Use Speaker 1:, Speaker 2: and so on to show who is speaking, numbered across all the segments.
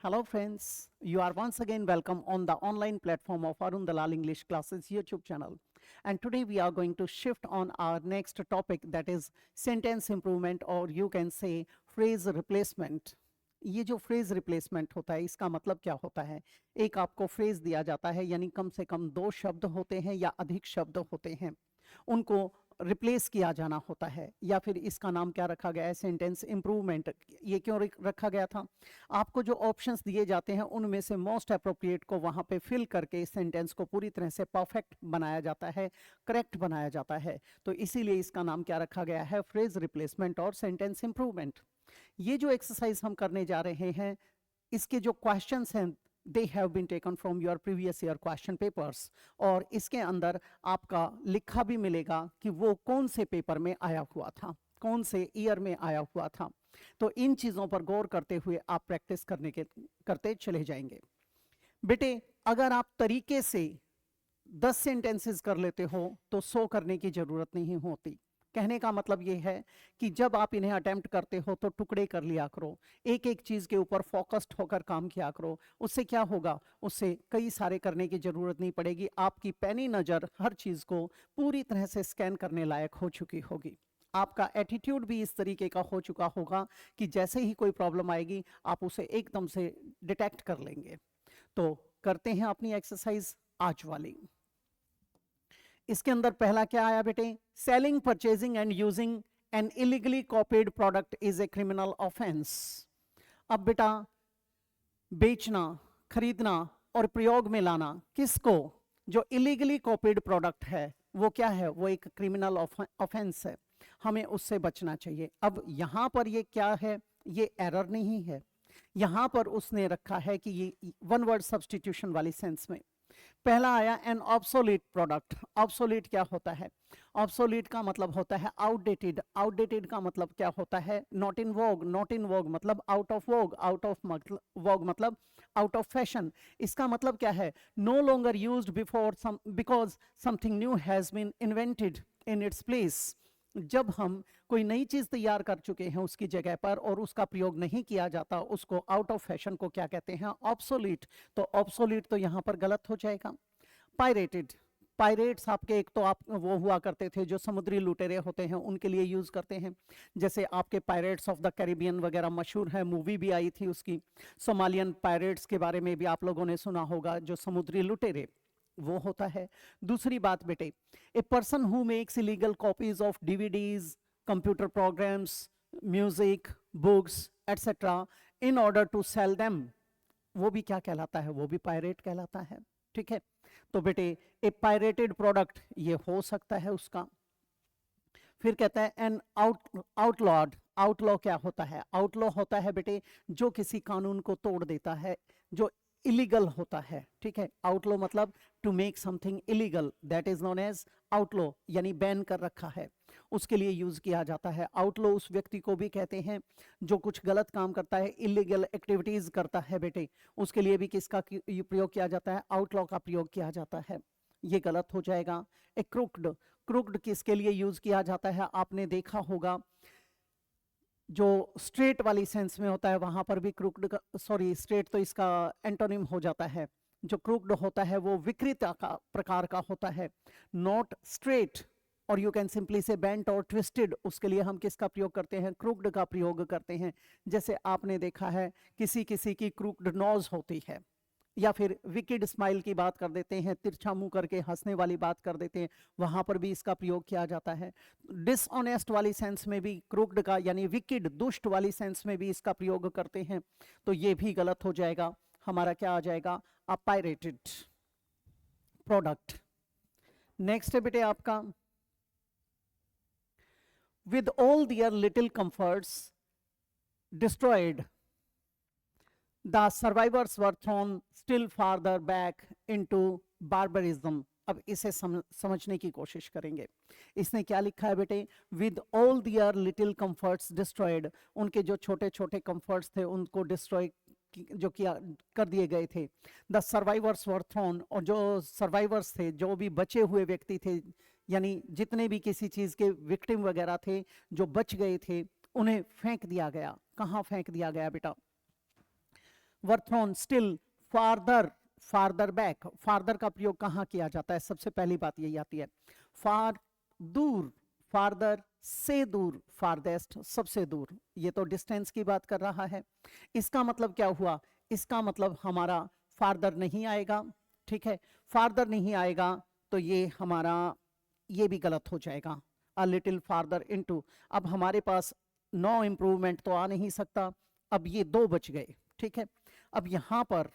Speaker 1: Hello friends, you are once again welcome on the online platform of Arun Dalal English Classes YouTube channel. And today we are going to shift on our next topic, that is sentence improvement, or you can say phrase replacement. ये जो phrase replacement होता है इसका मतलब क्या होता है। एक आपको फ्रेज दिया जाता है, यानी कम से कम दो शब्द होते हैं या अधिक शब्द होते हैं, उनको रिप्लेस किया जाना होता है, या फिर इसका नाम क्या रखा गया है, सेंटेंस इंप्रूवमेंट। ये क्यों रखा गया था? आपको जो ऑप्शंस दिए जाते हैं उनमें से मोस्ट अप्रोप्रिएट को वहां पे फिल करके इस सेंटेंस को पूरी तरह से परफेक्ट बनाया जाता है, करेक्ट बनाया जाता है। तो इसीलिए इसका नाम क्या रखा गया है, फ्रेज रिप्लेसमेंट और सेंटेंस इंप्रूवमेंट। ये जो एक्सरसाइज हम करने जा रहे हैं, इसके जो क्वेश्चंस हैं they have been taken from your previous year question papers, और इसके अंदर आपका लिखा भी मिलेगा कि वो कौन से पेपर में आया हुआ था, कौन से ईयर में आया हुआ था। तो इन चीज़ों पर गौर करते हुए आप प्रैक्टिस करते चले जाएंगे। बेटे, अगर आप तरीके से 10 सेंटेंसेस कर लेते हो तो 100 करने की जरूरत नहीं होती। कहने का मतलब ये है कि जब आप इन्हें अटेम्प्ट करते हो तो टुकड़े कर लिया करो, एक एक चीज के ऊपर फोकस्ड होकर काम किया करो। उससे क्या होगा, उससे कई सारे करने की जरूरत नहीं पड़ेगी। आपकी पैनी नजर हर चीज को पूरी तरह से स्कैन करने लायक हो चुकी होगी। आपका एटीट्यूड भी इस तरीके का हो चुका होगा कि जैसे ही कोई प्रॉब्लम आएगी आप उसे एकदम से डिटेक्ट कर लेंगे। तो करते हैं अपनी एक्सरसाइज आज वाली। इसके अंदर पहला क्या आया बेटे, selling, purchasing and using an illegally copied product is a criminal offence. अब बेटा, बेचना, खरीदना और प्रयोग में लाना किसको, जो इलीगली कॉपीड प्रोडक्ट है वो क्या है, वो एक क्रिमिनल ऑफेंस है, हमें उससे बचना चाहिए। अब यहां पर ये क्या है, ये एरर नहीं है, यहां पर उसने रखा है कि ये वन वर्ड सब्स्टिट्यूशन वाली सेंस में। पहला आया एन ऑब्सोलीट प्रोडक्ट। ऑब्सोलीट क्या होता है, ऑब्सोलीट का मतलब होता है आउटडेटेड। आउटडेटेड का मतलब क्या होता है, not in Vogue. Not in vogue मतलब out of vogue, out of vogue मतलब आउट ऑफ फैशन। इसका मतलब क्या है, no longer used before because something new has been invented in its place. जब हम कोई नई चीज तैयार कर चुके हैं उसकी जगह पर और उसका प्रयोग नहीं किया जाता, उसको आउट ऑफ फैशन को क्या कहते हैं, ऑब्सोलीट। तो ऑब्सोलीट तो यहां पर गलत हो जाएगा। पायरेटेड, पायरेट्स आपके एक तो आप वो हुआ करते थे जो समुद्री लुटेरे होते हैं उनके लिए यूज करते हैं, जैसे आपके पायरेट्स ऑफ द कैरिबियन वगैरह मशहूर है, मूवी भी आई थी उसकी। सोमालियन पायरेट्स के बारे में भी आप लोगों ने सुना होगा, जो समुद्री लुटेरे वो होता है। दूसरी बात बेटे, a person who makes illegal copies of DVDs, computer programs, music, books etcetera in order to sell them, वो भी क्या कहलाता है, वो भी पायरेट कहलाता है। ठीक है, तो बेटे ए पायरेटेड प्रोडक्ट ये हो सकता है उसका। फिर कहता है एन आउटलॉड। आउटलॉ क्या होता है, आउटलॉ होता है बेटे जो किसी कानून को तोड़ देता है, जो इलीगल होता है। ठीक है, आउटलॉ मतलब to make something illegal, that is known as outlaw, यानी बैन कर रखा है, उसके लिए यूज किया जाता है। आउटलॉ उस व्यक्ति को भी कहते हैं जो कुछ गलत काम करता है, इलीगल एक्टिविटीज करता है बेटे, उसके लिए भी किसका प्रयोग किया जाता है, आउटलॉ का प्रयोग किया जाता है। ये गलत हो जाएगा। ए क्रुक्ड, क्रुक्ड किसके लिए यूज किया जाता है, आपने देखा होगा जो स्ट्रेट वाली सेंस में होता है वहां पर भी क्रुक्ड का, सॉरी स्ट्रेट तो इसका एंटोनिम हो जाता है। जो क्रुक्ड होता है वो विकृत प्रकार का होता है, नॉट स्ट्रेट, और यू कैन सिंपली से बेंट और ट्विस्टेड, उसके लिए हम किसका प्रयोग करते हैं, क्रुक्ड का प्रयोग करते हैं। जैसे आपने देखा है किसी किसी की क्रुक्ड नोज होती है, या फिर विकिड स्माइल की बात कर देते हैं, तिरछा मुंह करके हंसने वाली बात कर देते हैं, वहां पर भी इसका प्रयोग किया जाता है। डिसऑनेस्ट वाली सेंस में भी क्रूक्ड का, यानी विकिड दुष्ट वाली सेंस में भी इसका प्रयोग करते हैं, तो ये भी गलत हो जाएगा। हमारा क्या आ जाएगा, अ पायरेटेड प्रोडक्ट। नेक्स्ट है बेटे आपका, with all their little comforts destroyed the survivors were thrown still farther back into barbarism। अब इसे समझने की कोशिश करेंगे। इसने क्या लिखा है बेटे, with all their little comforts destroyed, उनके जो छोटे छोटे कंफर्ट्स थे उनको डिस्ट्रॉय जो किया कर दिए गए थे। द सर्वाइवर्स वर थ्रोन, और जो सर्वाइवर्स थे, जो भी बचे हुए व्यक्ति थे, यानी जितने भी किसी चीज के विक्टिम वगैरह थे जो बच गए थे, उन्हें फेंक दिया गया। कहाँ फेंक दिया गया बेटा, were thrown still farther, farther back, farther का प्रयोग कहाँ किया जाता है? सबसे पहली बात यही आती है, फार दूर, फार्दर से दूर, फारदेस्ट सबसे दूर, ये तो डिस्टेंस की बात कर रहा है। इसका मतलब क्या हुआ? इसका मतलब हमारा फार्दर नहीं आएगा, ठीक है, फार्दर नहीं आएगा तो ये हमारा ये भी गलत हो जाएगा, अ लिटिल फार्दर इनटू। अब हमारे पास नो इम्प्रूवमेंट तो आ नहीं सकता, अब ये दो बच गए, ठीक है। अब यहां पर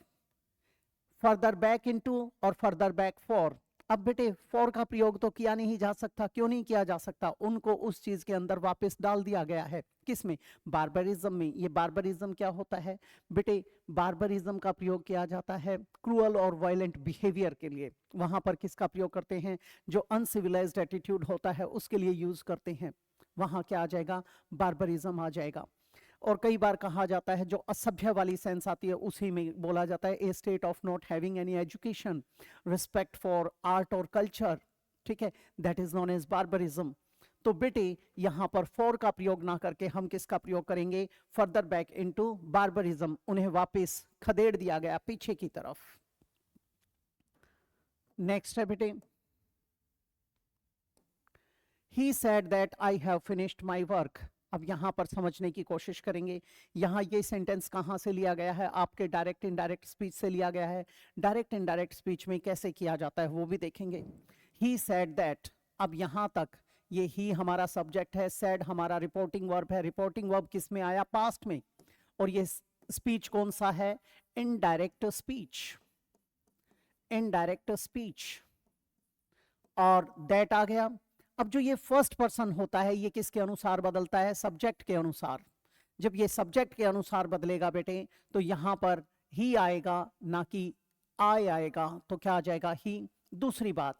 Speaker 1: फर्दर बैक इनटू और फर्दर बैक फॉर, अब बेटे फॉर का प्रयोग तो किया नहीं जा सकता, क्यों नहीं किया जा सकता? उनको उस चीज के अंदर वापस डाल दिया गया है, किसमें? बार्बरिज्म में। ये बार्बरिज्म क्या होता है बेटे? बार्बरिज्म का प्रयोग किया जाता है क्रूअल और वायलेंट बिहेवियर के लिए। वहां पर किसका प्रयोग करते हैं? जो अनसिविलाइज्ड एटीट्यूड होता है उसके लिए यूज करते हैं, वहां क्या आ जाएगा? बार्बरिज्म आ जाएगा। और कई बार कहा जाता है जो असभ्य वाली सेंस आती है उसी में बोला जाता है a state of not having any education, respect for art और कल्चर, ठीक है, that is known as barbarism. तो बेटे यहां पर फॉर का प्रयोग ना करके हम किसका प्रयोग करेंगे? फर्दर बैक इनटू बार्बरिज्म, उन्हें वापस खदेड़ दिया गया पीछे की तरफ। नेक्स्ट है बेटे, he said that I have finished my work. अब यहां पर समझने की कोशिश करेंगे, यहां ये सेंटेंस कहां से लिया गया है? आपके डायरेक्ट इनडायरेक्ट स्पीच से लिया गया है। डायरेक्ट इनडायरेक्ट स्पीच में कैसे किया जाता है वो भी देखेंगे। ही सेड दैट, अब यहां तक ये ही हमारा सब्जेक्ट है, सेड हमारा रिपोर्टिंग वर्ब है। रिपोर्टिंग वर्ब किस में आया? पास्ट में। और ये स्पीच कौन सा है? Indirect speech, indirect speech. और दैट आ गया। अब जो ये फर्स्ट पर्सन होता है ये किसके अनुसार बदलता है? सब्जेक्ट के अनुसार। जब ये सब्जेक्ट के अनुसार बदलेगा बेटे तो यहां पर ही आएगा ना कि आई आएगा, तो क्या आ जाएगा? ही। दूसरी बात,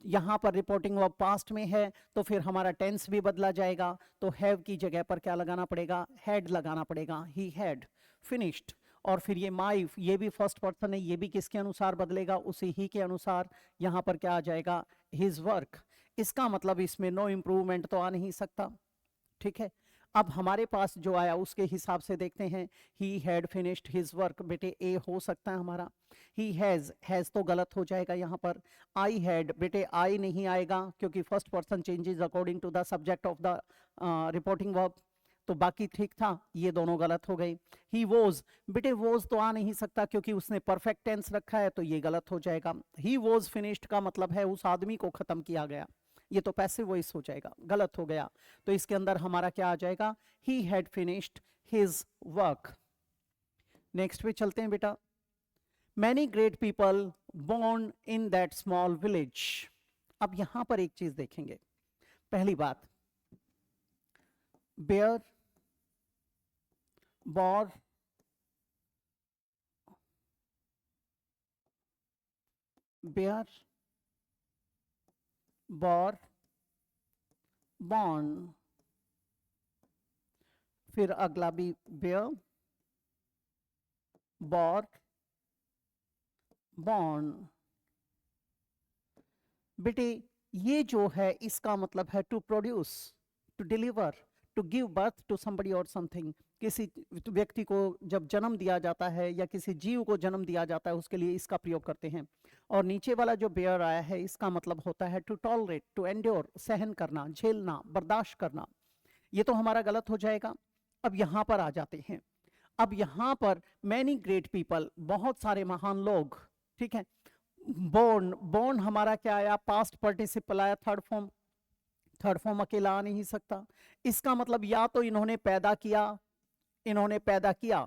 Speaker 1: यहां पर रिपोर्टिंग वर्ब पास्ट में है तो फिर हमारा टेंस भी बदला जाएगा, तो हैव की जगह पर क्या लगाना पड़ेगा? हैड लगाना पड़ेगा, ही हैड फिनिश्ड। और फिर ये माई, ये भी फर्स्ट पर्सन है, ये भी किसके अनुसार बदलेगा? उसी ही के अनुसार। यहां पर क्या आ जाएगा? His work. इसका मतलब इसमें नो इम्प्रूवमेंट तो आ नहीं सकता, ठीक है। अब हमारे पास जो आया उसके हिसाब से देखते हैं, ही हैड फिनिश्ड हिज वर्क, बेटे ए हो सकता है हमारा। ही हैज तो गलत हो जाएगा यहाँ पर। आई हैड, बेटे आई नहीं आएगा क्योंकि first person changes according to the subject of the reporting verb, तो बाकी ठीक था, ये दोनों गलत हो गए। ही वॉज, बेटे वॉज तो आ नहीं सकता क्योंकि उसने परफेक्ट टेंस रखा है, तो ये गलत हो जाएगा। ही वॉज फिनिश्ड का मतलब है उस आदमी को खत्म किया गया, ये तो पैसिव वॉइस हो जाएगा, गलत हो गया। तो इसके अंदर हमारा क्या आ जाएगा? He had finished his work. Next पे चलते हैं बेटा। Many great people born in that small village. अब यहां पर एक चीज देखेंगे, पहली बात, bear, bore, bear, bore, born, फिर अगला भी बेयर, बॉर, बॉर्न। बेटे ये जो है इसका मतलब है to produce, to deliver, to give birth to somebody और समथिंग। किसी व्यक्ति को जब जन्म दिया जाता है या किसी जीव को जन्म दिया जाता है उसके लिए इसका प्रयोग करते हैं। और नीचे वाला जो बेयर आया है इसका मतलब होता है टू टॉलरेट, टू एंड्योर, सहन करना, झेलना, बर्दाश्त करना। ये तो हमारा गलत हो जाएगा। अब यहां पर आ जाते हैं। अब यहां पर मैनी ग्रेट पीपल, बहुत सारे महान लोग, ठीक है। बोर्न, बोर्न हमारा क्या आया? पास्ट पार्टिसिपल आया, थर्ड फॉर्म। थर्ड फॉर्म अकेला आ नहीं सकता, इसका मतलब या तो इन्होंने पैदा किया, इन्होंने पैदा किया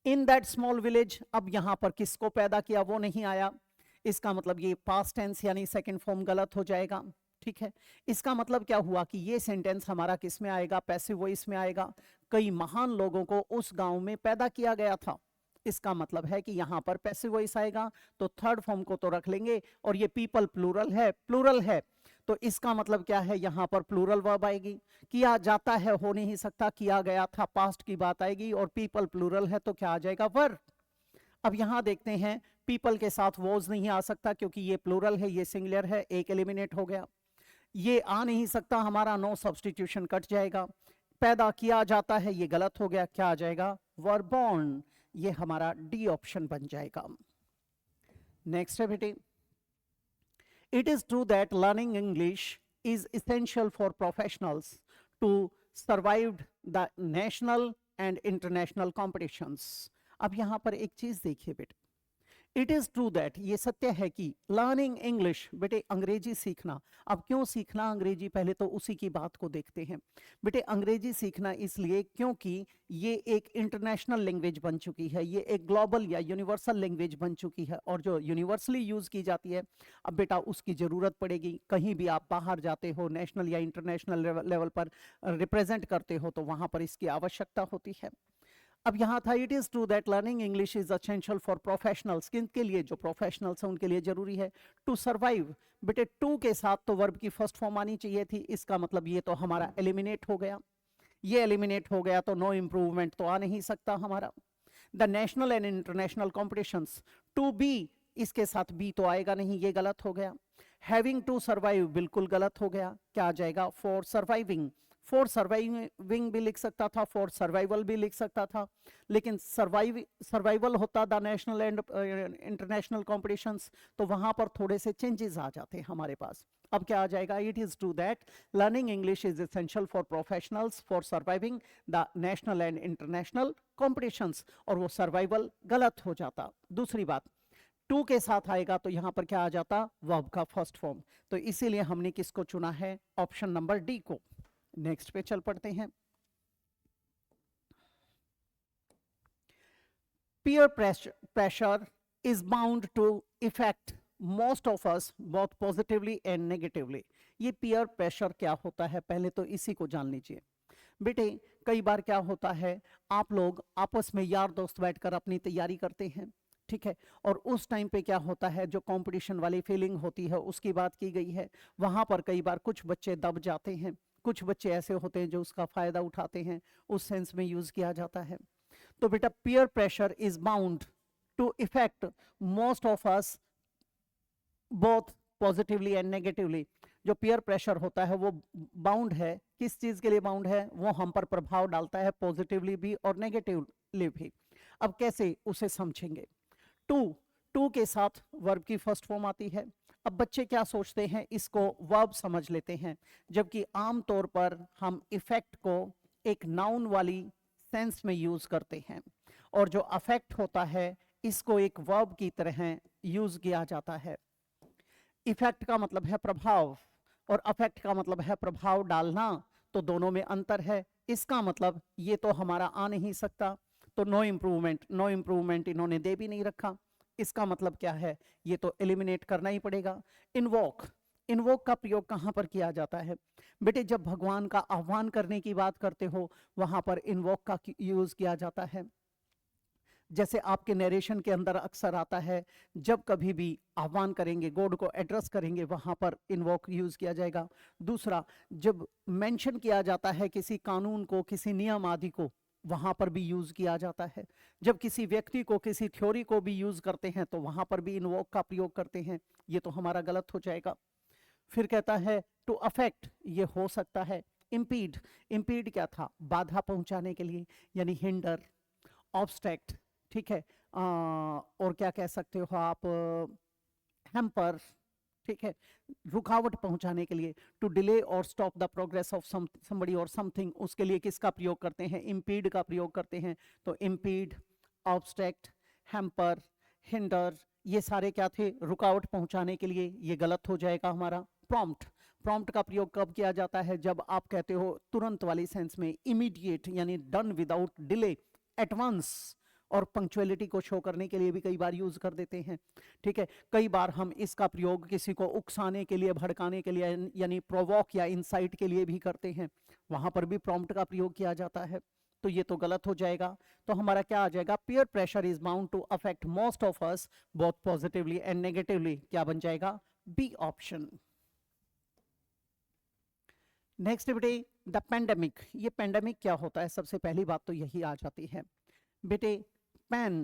Speaker 1: इन दैट स्मॉल विलेज। अब यहां पर किसको पैदा किया वो नहीं आया, इसका मतलब ये पास्ट टेंस यानी सेकंड फॉर्म गलत हो जाएगा, ठीक है। इसका मतलब क्या हुआ कि ये सेंटेंस हमारा किस में आएगा? पैसिव वॉइस में आएगा। कई महान लोगों को उस गांव में पैदा किया गया था, इसका मतलब है कि यहां पर पैसिव वॉइस आएगा, तो थर्ड फॉर्म को तो रख लेंगे। और ये पीपल प्लूरल है, प्लूरल है, तो इसका मतलब क्या है? यहां पर प्लूरल वर्ब आएगी। किया जाता है हो नहीं सकता, किया गया था पास्ट की बात आएगी, और पीपल प्लूरल है तो क्या आ जाएगा? वर्ब। अब यहां देखते हैं, पीपल के साथ वॉज नहीं आ सकता क्योंकि ये प्लूरल है, ये सिंगुलर है, एक एलिमिनेट हो गया। ये आ नहीं सकता हमारा, नो सब्सटीट्यूशन कट जाएगा। पैदा किया जाता है, ये गलत हो गया, क्या आ जाएगा? वर बोर्न, ये हमारा डी ऑप्शन बन जाएगा। नेक्स्ट है बेटे, it is true that learning English is essential for professionals to survive the national and international competitions। अब यहां पर एक चीज देखिए बेटे, इट इज ट्रू दैट, ये सत्य है कि लर्निंग इंग्लिश, बेटे अंग्रेजी सीखना। अब क्यों सीखना अंग्रेजी, पहले तो उसी की बात को देखते हैं। बेटे अंग्रेजी सीखना इसलिए क्योंकि ये एक इंटरनेशनल लैंग्वेज बन चुकी है, ये एक ग्लोबल या यूनिवर्सल लैंग्वेज बन चुकी है, और जो यूनिवर्सली यूज की जाती है। अब बेटा उसकी जरूरत पड़ेगी, कहीं भी आप बाहर जाते हो, नेशनल या इंटरनेशनल लेवल पर रिप्रेजेंट करते हो, तो वहां पर इसकी आवश्यकता होती है। अब यहाँ था, it is true that learning English is essential for professionals, किनके लिए, जो प्रोफेशनल्स हैं उनके लिए जरूरी है। टू सर्वाइव, बेटे टू के साथ तो वर्ब की फर्स्ट फॉर्म आनी चाहिए थी, इसका मतलब ये तो हमारा एलिमिनेट हो गया, ये एलिमिनेट हो गया, तो नो इम्प्रूवमेंट तो आ नहीं सकता हमारा। The national and international competitions, to be, इसके साथ बी तो आएगा नहीं, ये गलत हो गया। हैविंग टू सर्वाइव, बिल्कुल गलत हो गया, क्या आ जाएगा, फॉर सर्वाइविंग। फॉर सर्वाइविंग भी लिख सकता था, फॉर सर्वाइवल भी लिख सकता था, लेकिन सर्वाइवल होता the national and international competitions, तो वहां पर थोड़े से चेंजेस आ जाते हैं हमारे पास। अब क्या आ जाएगा, it is true that learning English is essential for professionals for surviving the national and international competitions, और वो सर्वाइवल गलत हो जाता। दूसरी बात, टू के साथ आएगा तो यहां पर क्या आ जाता, वर्ब का फर्स्ट फॉर्म, तो इसीलिए हमने किसको चुना है, ऑप्शन नंबर डी को। नेक्स्ट पे चल पड़ते हैं। Peer pressure is bound to affect most of us both positively and negatively। ये peer pressure क्या होता है, पहले तो इसी को जान लीजिए। बेटे कई बार क्या होता है, आप लोग आपस में यार दोस्त बैठकर अपनी तैयारी करते हैं, ठीक है, और उस टाइम पे क्या होता है, जो कंपटीशन वाली फीलिंग होती है उसकी बात की गई है, वहां पर कई बार कुछ बच्चे दब जाते हैं, कुछ बच्चे ऐसे होते हैं जो उसका फायदा उठाते हैं, उस सेंस में यूज किया जाता है। तो बेटा peer pressure is bound to effect most of us both positively and negatively. जो पीयर प्रेशर होता है वो बाउंड है, किस चीज के लिए बाउंड है, वो हम पर प्रभाव डालता है पॉजिटिवली भी और नेगेटिवली भी। अब कैसे उसे समझेंगे, टू के साथ वर्ब की फर्स्ट फॉर्म आती है। अब बच्चे क्या सोचते हैं, इसको वर्ब समझ लेते हैं, जबकि आमतौर पर हम इफेक्ट को एक नाउन वाली सेंस में यूज करते हैं, और जो अफेक्ट होता है इसको एक वर्ब की तरह यूज किया जाता है। इफेक्ट का मतलब है प्रभाव और अफेक्ट का मतलब है प्रभाव डालना, तो दोनों में अंतर है। इसका मतलब ये तो हमारा आ नहीं सकता, तो नो इम्प्रूवमेंट इन्होंने दे भी नहीं रखा। इसका मतलब क्या है, ये तो एलिमिनेट करना ही पड़ेगा। इन्वोक का प्रयोग कहां पर किया जाता है, बेटे जब भगवान का आह्वान करने की बात करते हो वहां पर इन्वोक का यूज किया जाता है। जैसे आपके नरेशन के अंदर अक्सर आता है, जब कभी भी आह्वान करेंगे, गॉड को एड्रेस करेंगे, वहां पर इन्वोक यूज किया जाएगा। दूसरा, जब मेंशन किया जाता है किसी कानून को, किसी नियम आदि को, वहां पर भी यूज किया जाता है। जब किसी व्यक्ति को, किसी थ्योरी को भी यूज करते हैं तो वहां पर भी इन्वोक का प्रयोग करते हैं, ये तो हमारा गलत हो जाएगा। फिर कहता है टू अफेक्ट, ये हो सकता है। इंपीड क्या था, बाधा पहुंचाने के लिए, यानी हिंडर, ऑब्स्ट्रैक्ट, ठीक है, और क्या कह सकते हो आप, हैम्पर, ठीक है, रुकावट पहुंचाने के लिए। टू डिले और stop the progress of somebody और समथिंग, उसके लिए किसका प्रयोग करते हैं, इम्पीड का प्रयोग करते हैं। तो इम्पीड, ऑब्स्ट्रैक्ट, हैम्पर, हिंडर, ये सारे क्या थे, रुकावट पहुंचाने के लिए, ये गलत हो जाएगा हमारा। प्रॉम्प्ट का प्रयोग कब किया जाता है, जब आप कहते हो तुरंत वाली सेंस में, इमीडिएट यानी डन विदाउट डिले, एटवांस, और पंक्चुअलिटी को शो करने के लिए भी कई बार यूज कर देते हैं, ठीक है। कई बार हम इसका प्रयोग किसी को उकसाने के लिए, भड़काने के लिए, यानी प्रोवोक या इंसाइट के लिए भी करते हैं, वहां पर भी प्रॉम्प्ट का प्रयोग किया जाता है, तो ये तो गलत हो जाएगा। तो हमारा क्या आ जाएगा, peer pressure is bound to affect most of us both positively and negatively, क्या बन जाएगा, बी ऑप्शन। नेक्स्ट बेटे द पेंडेमिक, ये पेंडेमिक क्या होता है, सबसे पहली बात तो यही आ जाती है बेटे। पेन,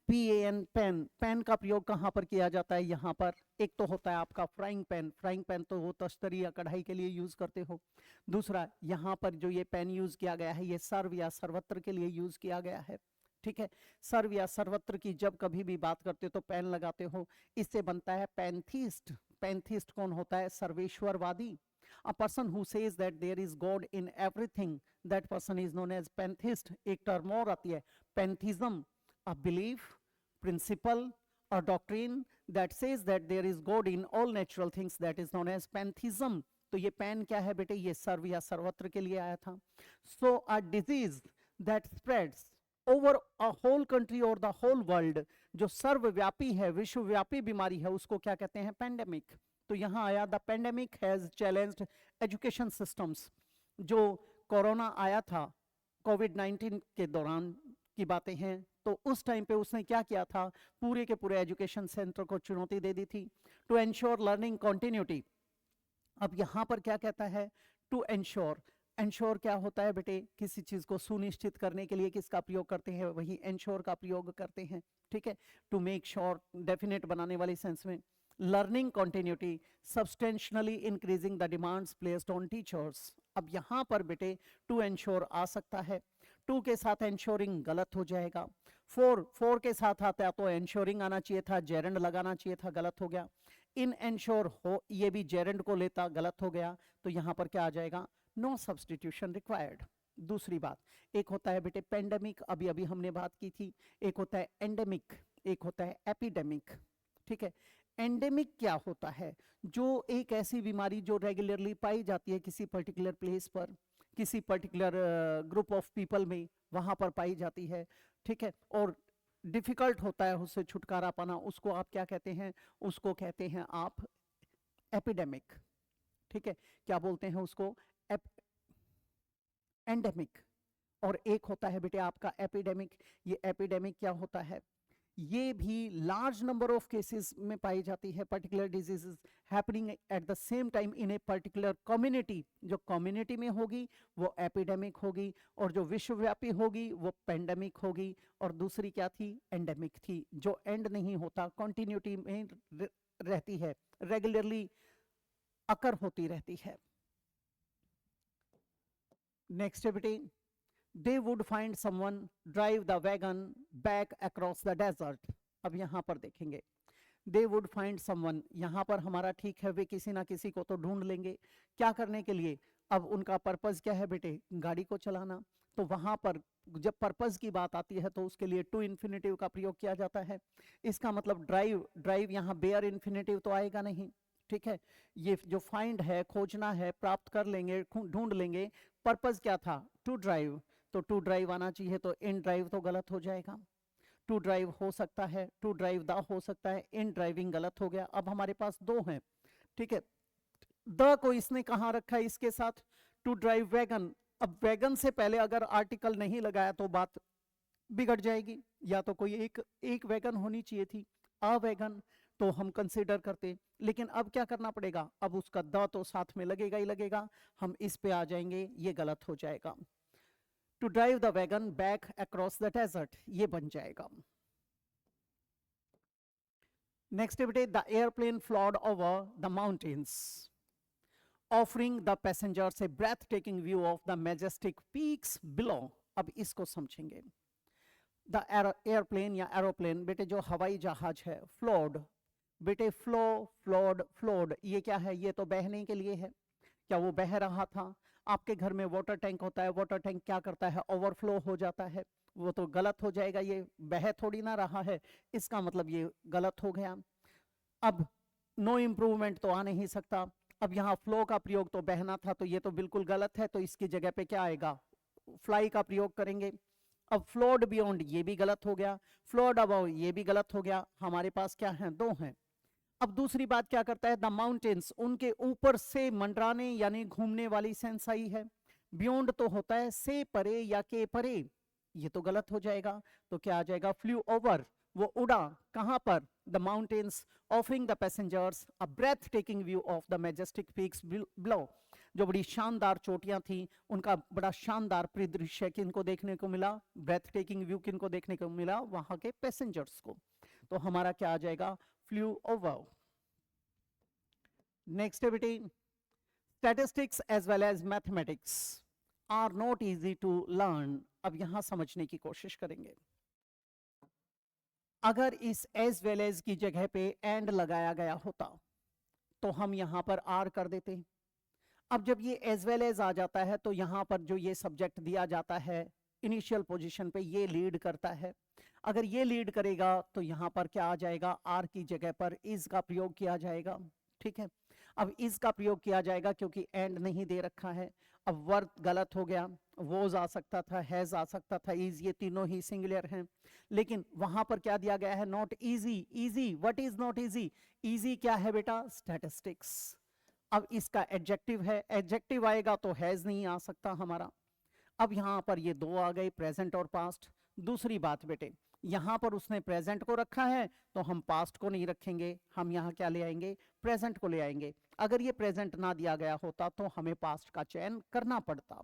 Speaker 1: PAN, पेन का प्रयोग कहाँ पर किया जाता है, यहाँ पर एक तो होता है आपका फ्राइंग पैन तो वो तश्तरी या कढ़ाई के लिए यूज करते हो। दूसरा, यहाँ पर जो ये पेन यूज किया गया है, ये सर्व या सर्वत्र के लिए यूज किया गया है, ठीक है, सर्व या सर्वत्र की जब कभी भी बात करते हो तो पेन लगाते हो, इससे बनता है पैंथीस्ट। पैंथीस्ट कौन होता है? सर्वेश्वरवादी। A person who says that there is god in everything, that person is known as pantheist. एक टर्म और आती है pantheism, a belief, principle or doctrine that says that there is God in all natural things, that is known as pantheism. तो ये pan क्या है बेटे? ये सर्व या सर्वत्र के लिए आया था। So a disease that spreads over a whole country और द होल वर्ल्ड, जो सर्वव्यापी है, विश्वव्यापी बीमारी है, उसको क्या कहते हैं? पेंडेमिक। तो यहाँ आया the pandemic has challenged education systems. जो कोरोना आया था, कोविड-19 के दौरान की बातें हैं, तो उस टाइम पे उसने क्या किया था? पूरे के पूरे एजुकेशन सेंटर को चुनौती दे दी थी। To ensure learning continuity. अब यहाँ पर क्या कहता है? To ensure. एंश्योर क्या होता है बेटे? किसी चीज को सुनिश्चित करने के लिए किसका प्रयोग करते हैं? वही एंश्योर का प्रयोग करते हैं, ठीक है। टू मेक श्योर, डेफिनेट बनाने वाली सेंस में। Learning continuity, substantially increasing the demands placed on teachers. अब यहाँ पर बेटे टू एंश्योर आ सकता है, टू के साथ एंश्योरिंग गलत हो जाएगा। फोर के साथ आता है तो एंश्योरिंग आना चाहिए था, जेरेंड लगाना चाहिए था, गलत हो गया। इन एंश्योर हो, ये भी जेरेंड को लेता, गलत हो गया। तो यहाँ पर क्या आ जाएगा? No substitution required. दूसरी बात, एक होता है बेटे पेंडेमिक, अभी अभी हमने बात की थी, एक होता है एंडेमिक, एक होता है एपिडेमिक, ठीक है। एंडेमिक क्या होता है? जो एक ऐसी बीमारी जो रेगुलरली पाई जाती है किसी पर्टिकुलर प्लेस पर, किसी पर्टिकुलर ग्रुप ऑफ पीपल में, वहां पर पाई जाती है, ठीक है, और डिफिकल्ट होता है उससे छुटकारा पाना, उसको आप क्या कहते हैं? उसको कहते हैं आप एपिडेमिक, ठीक है। क्या बोलते हैं उसको? एंडेमिक। और एक होता है बेटे आपका एपिडेमिक। ये एपिडेमिक क्या होता है? ये भी लार्ज नंबर ऑफ केसेस में पाई जाती है, particular diseases happening at the same time in a particular community. जो कम्युनिटी में होगी वो एपिडेमिक होगी, और जो विश्वव्यापी होगी वो पेंडेमिक होगी। और दूसरी क्या थी? एंडेमिक थी, जो एंड नहीं होता, कंटिन्यूटी में रहती है, रेगुलरली अकर होती रहती है। नेक्स्ट बेटे, they would find someone drive the wagon back across the desert। अब यहां पर देखेंगे they would find someone, यहां पर हमारा ठीक है, वे किसी ना किसी को तो ढूंढ लेंगे। क्या करने के लिए? अब उनका पर्पस क्या है बेटे? गाड़ी को चलाना। तो वहां पर जब पर्पस की बात आती है तो उसके लिए टू इन्फिनेटिव का प्रयोग किया जाता है। इसका मतलब ड्राइव, ड्राइव यहाँ बेयर इन्फिनेटिव तो आएगा नहीं, ठीक है। ये जो फाइंड है, खोजना है, प्राप्त कर लेंगे, ढूंढ लेंगे। पर्पस क्या था? To drive. तो टू ड्राइव आना चाहिए, तो इन ड्राइव तो गलत हो जाएगा। टू ड्राइव हो सकता है, टू ड्राइव द हो सकता है, इन ड्राइविंग गलत हो गया। अब हमारे पास दो हैं, ठीक है। द को इसने कहाँ रखा है? इसके साथ। To drive wagon. अब वैगन से पहले अगर आर्टिकल नहीं लगाया तो बात बिगड़ जाएगी। या तो कोई एक वैगन होनी चाहिए थी, अ वैगन, तो हम कंसीडर करते। लेकिन अब क्या करना पड़ेगा? अब उसका द तो साथ में लगेगा ही लगेगा। हम इस पे आ जाएंगे, ये गलत हो जाएगा। To drive the wagon back across the desert, ये बन जाएगा। नेक्स्ट बेटे, the airplane flowed over the mountains offering the passengers a breathtaking view of the majestic peaks below. अब इसको समझेंगे। द एयरप्लेन या एरोप्लेन बेटे जो हवाई जहाज है, फ्लॉड बेटे, फ्लो, फ्लॉड, फ्लोड, ये क्या है? ये तो बहने के लिए है। क्या वो बह रहा था? आपके घर में वाटर टैंक होता है, वाटर टैंक क्या करता है? ओवरफ्लो हो जाता है, वो तो गलत हो जाएगा। ये बह थोड़ी ना रहा है, इसका मतलब ये गलत हो गया। अब नो इम्प्रूवमेंट तो आ नहीं सकता। अब यहाँ फ्लो का प्रयोग तो बहना था, तो ये तो बिल्कुल गलत है, तो इसकी जगह पे क्या आएगा? फ्लाई का प्रयोग करेंगे। अब फ्लोड बियॉन्ड, ये भी गलत हो गया। फ्लोड अबव, ये भी गलत हो गया। हमारे पास क्या है? दो हैं। अब दूसरी बात क्या करता है? द माउंटेन्स, उनके ऊपर से मंडराने यानी घूमने वाली सेंस आई है। बियॉन्ड तो होता है से परे या के परे, ये तो गलत हो जाएगा। तो क्या आ जाएगा? फ्लू ओवर, वो उड़ा कहां पर? The mountains offering the passengers a breathtaking view of the majestic peaks below. जो बड़ी शानदार चोटियां थी, उनका बड़ा शानदार परिदृश्य किनको देखने को मिला? ब्रेथ टेकिंग व्यू किनको देखने को मिला? वहां के पैसेंजर्स को। तो हमारा क्या आ जाएगा? Flu over. नेक्स्ट है बेटी, statistics as well as mathematics are not easy to learn. अब यहां समझने की कोशिश करेंगे। अगर इस एज वेल एज की जगह पे एंड लगाया गया होता तो हम यहां पर आर कर देते। अब जब ये एज वेल एज आ जाता है तो यहां पर जो ये सब्जेक्ट दिया जाता है इनिशियल पोजीशन पे ये लीड करता है। अगर ये लीड करेगा तो यहां पर क्या आ जाएगा, आर की जगह पर इज का प्रयोग किया जाएगा। ठीक है, अब इज का प्रयोग किया जाएगा क्योंकि एंड नहीं दे रखा है। अब वर्ड गलत हो गया, वोज आ सकता था, हैज आ सकता था, इज, ये तीनों ही सिंगुलर हैं। लेकिन वहां पर क्या दिया गया है, not easy. Easy, what is not easy? Easy क्या है बेटा, स्टैटिस्टिक्स। अब इसका एडजेक्टिव है, एडजेक्टिव आएगा तो हैज नहीं आ सकता हमारा। अब यहां पर ये दो आ गए, प्रेजेंट और पास्ट। दूसरी बात बेटे, यहां पर उसने प्रेजेंट को रखा है तो हम पास्ट को नहीं रखेंगे, हम यहां क्या ले आएंगे, प्रेजेंट को ले आएंगे। अगर ये प्रेजेंट ना दिया गया होता तो हमें पास्ट का चयन करना पड़ता।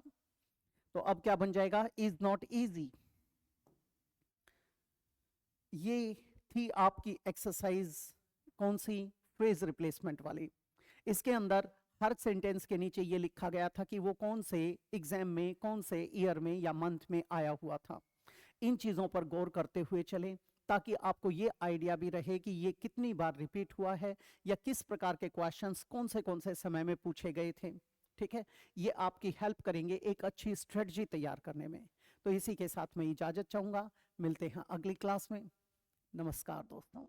Speaker 1: तो अब क्या बन जाएगा, इज नॉट इजी। ये थी आपकी एक्सरसाइज, कौन सी, फ्रेज रिप्लेसमेंट वाली। इसके अंदर हर सेंटेंस के नीचे ये लिखा गया था कि वो कौन से एग्जाम में, कौन से ईयर में या मंथ में आया हुआ था। इन चीज़ों पर गौर करते हुए चलें ताकि आपको ये आइडिया भी रहे कि ये कितनी बार रिपीट हुआ है या किस प्रकार के क्वेश्चंस कौन से समय में पूछे गए थे। ठीक है, ये आपकी हेल्प करेंगे एक अच्छी स्ट्रेटजी तैयार करने में। तो इसी के साथ मैं इजाज़त चाहूँगा, मिलते हैं अगली क्लास में। नमस्कार दोस्तों।